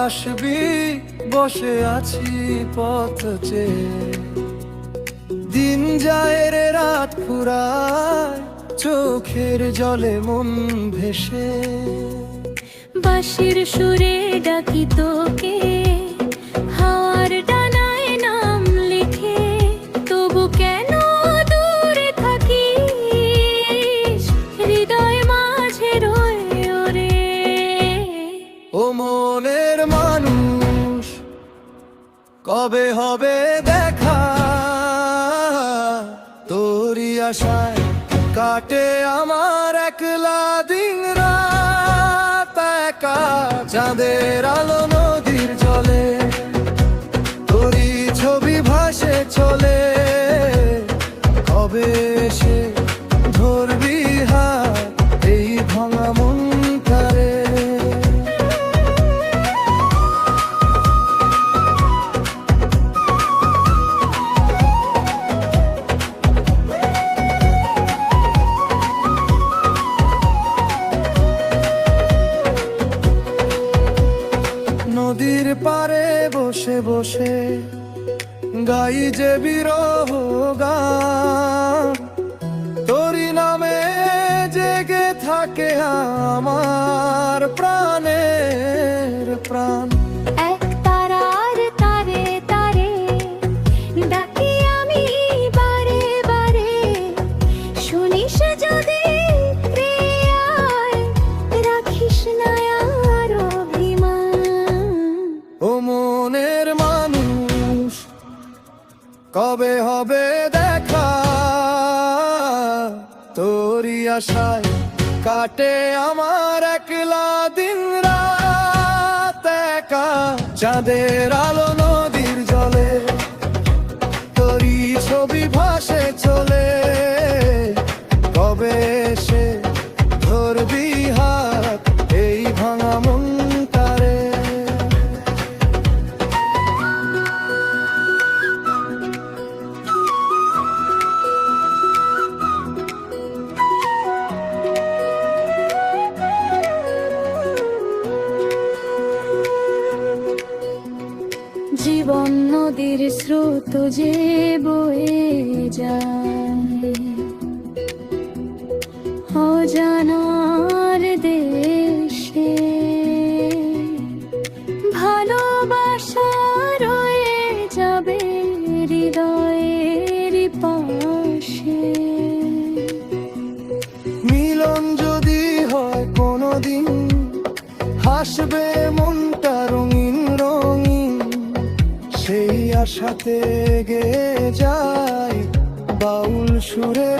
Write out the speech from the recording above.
আসবি বসে আছি পথ চেয়ে, দিন যায় রে রাত ফুরায় চোখের জলে মন ভেসে। বাঁশির সুরে ডাকি তোকে, হাওয়ার ডানায় নাম লিখে, তবু কেন দূরে থাকিস হৃদয় মাঝে রয়ে ওরে। ও মনের মানুষ, কবে হবে দেখা? তোরই আশায় কাটে আমার একলা দিন রাত একা। চাঁদের আলো নদীর জলে, তোরই ছবি ভাসে চলে। কবে এসে ধরবি হাত এই ভাঙা মনটারে? নদীর পারে বসে বসে গাই যে বিরহ গান, তোরই নামে জেগে থাকে আমার প্রাণের প্রাণ। এক তারার তারে তারে ডাকি আমি বারে বারে, শুনিস যদি রে আয়, রাখিস না আর অভিমান। ও মনের মানুষ, কবে হবে দেখা? তোরই আশায় কাটে আমার একলা দিন রাত একা। চাঁদের আলো নদীর জলে, তোরই ছবি ভাসে চলে। কবে এসে ধরবি হাত এই ভাঙা মনটারে? জীবন নদীর স্রোত যে বয়ে যায় অজানার দেশে, ভালোবাসা রয়ে যাবে হৃদয়ের পাশে। মিলন যদি হয় কোনোদিন, হাসবে মনটা রঙিন রঙিন। সেই আশাতে গে যায় বাউল সুরে